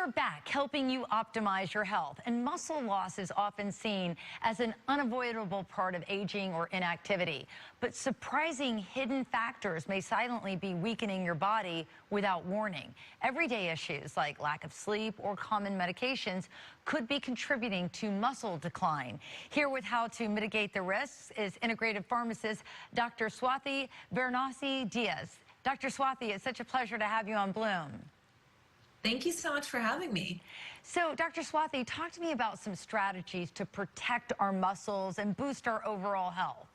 are back, helping you optimize your health. And muscle loss is often seen as an unavoidable part of aging or inactivity. But surprising hidden factors may silently be weakening your body without warning. Everyday issues like lack of sleep or common medications could be contributing to muscle decline. Here with how to mitigate the risks is integrative pharmacist Dr. Swathi Varanasi-Diaz. Dr. Swathi, it's such a pleasure to have you on Bloom. Thank you so much for having me. So, Dr. Swathi, talk to me about some strategies to protect our muscles and boost our overall health.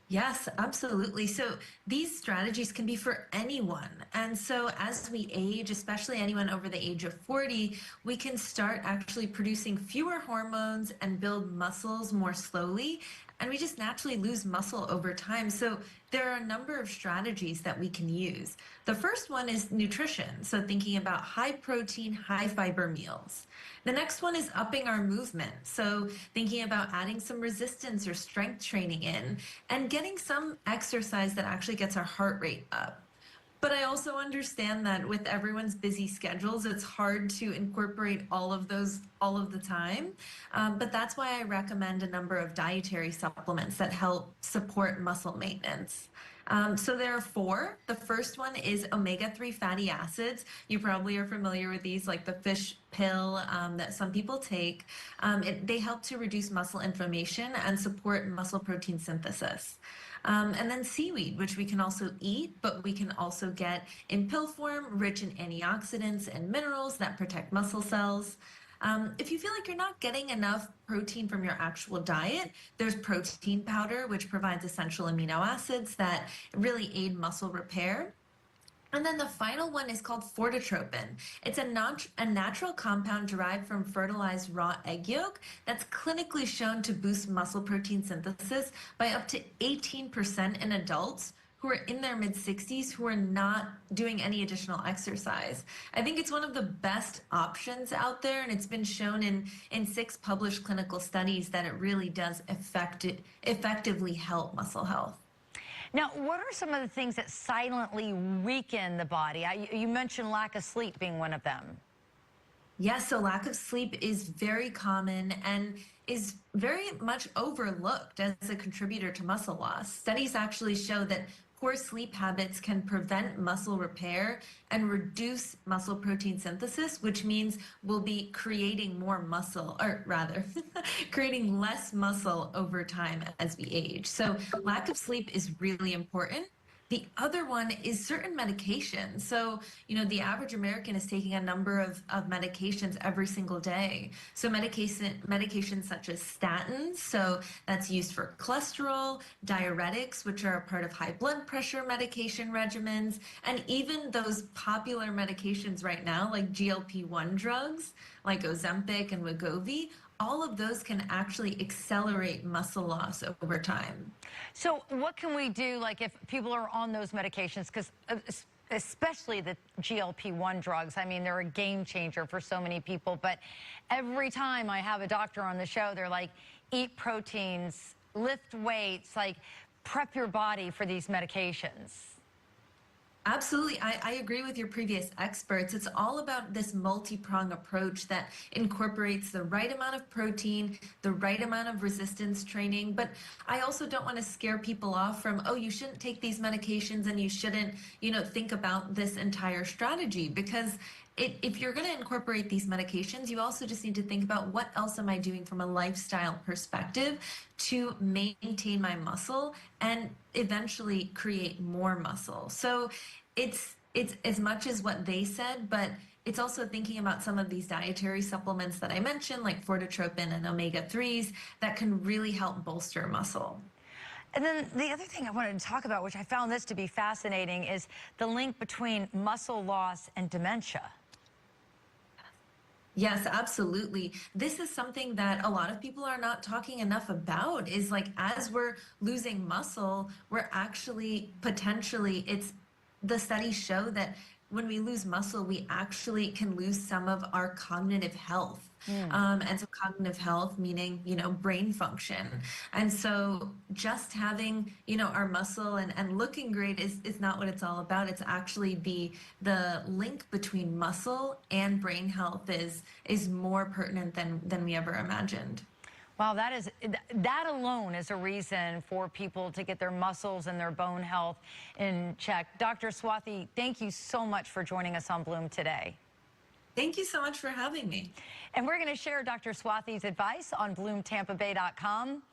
Yes, absolutely. So these strategies can be for anyone. And so as we age, especially anyone over the age of 40, we can start actually producing fewer hormones and build muscles more slowly. And we just naturally lose muscle over time. So there are a number of strategies that we can use. The first one is nutrition. So thinking about high protein, high fiber meals. The next one is upping our movement. So thinking about adding some resistance or strength training in and getting some exercise that actually gets our heart rate up. But I also understand that with everyone's busy schedules, it's hard to incorporate all of those all of the time. But that's why I recommend a number of dietary supplements that help support muscle maintenance. So there are four. The first one is omega-3 fatty acids. You probably are familiar with these, like the fish pill that some people take. They help to reduce muscle inflammation and support muscle protein synthesis. And then seaweed, which we can also eat, but we can also get in pill form, rich in antioxidants and minerals that protect muscle cells. If you feel like you're not getting enough protein from your actual diet, there's protein powder, which provides essential amino acids that really aid muscle repair. And then the final one is called Fortetropin. It's a natural compound derived from fertilized raw egg yolk that's clinically shown to boost muscle protein synthesis by up to 18% in adults who are in their mid-60s who are not doing any additional exercise. I think it's one of the best options out there, and it's been shown in 6 published clinical studies that it really does effectively help muscle health. Now, what are some of the things that silently weaken the body? You mentioned lack of sleep being one of them. Yes, so lack of sleep is very common and is very much overlooked as a contributor to muscle loss. Studies actually show that poor sleep habits can prevent muscle repair and reduce muscle protein synthesis, which means we'll be creating more muscle, or rather, creating less muscle over time as we age. So lack of sleep is really important. The other one is certain medications. So, the average American is taking a number of medications every single day. So medications such as statins, so that's used for cholesterol, diuretics, which are a part of high blood pressure medication regimens, and even those popular medications right now, like GLP-1 drugs, like Ozempic and Wegovy. All of those can actually accelerate muscle loss over time. So what can we do, like if people are on those medications, because especially the GLP-1 drugs, I mean, they're a game changer for so many people, but every time I have a doctor on the show, they're like, eat proteins, lift weights, like prep your body for these medications. Absolutely. I agree with your previous experts. It's all about this multi-prong approach that incorporates the right amount of protein, the right amount of resistance training. But I also don't want to scare people off from, oh, you shouldn't take these medications and you shouldn't, think about this entire strategy, because if you're going to incorporate these medications, you also just need to think about what else am I doing from a lifestyle perspective to maintain my muscle and eventually create more muscle. So it's as much as what they said, but it's also thinking about some of these dietary supplements that I mentioned, like Fortetropin and omega-3s, that can really help bolster muscle. And then the other thing I wanted to talk about, which I found this to be fascinating, is the link between muscle loss and dementia. Yes, absolutely. This is something that a lot of people are not talking enough about, is like as we're losing muscle, we're actually potentially, the studies show that when we lose muscle, we actually can lose some of our cognitive health. And so cognitive health meaning, brain function. And so just having, our muscle and looking great is not what it's all about. It's actually the link between muscle and brain health is more pertinent than we ever imagined. Wow, that alone is a reason for people to get their muscles and their bone health in check. Dr. Swathi, thank you so much for joining us on Bloom today. Thank you so much for having me. And we're going to share Dr. Swathi's advice on BloomTampaBay.com.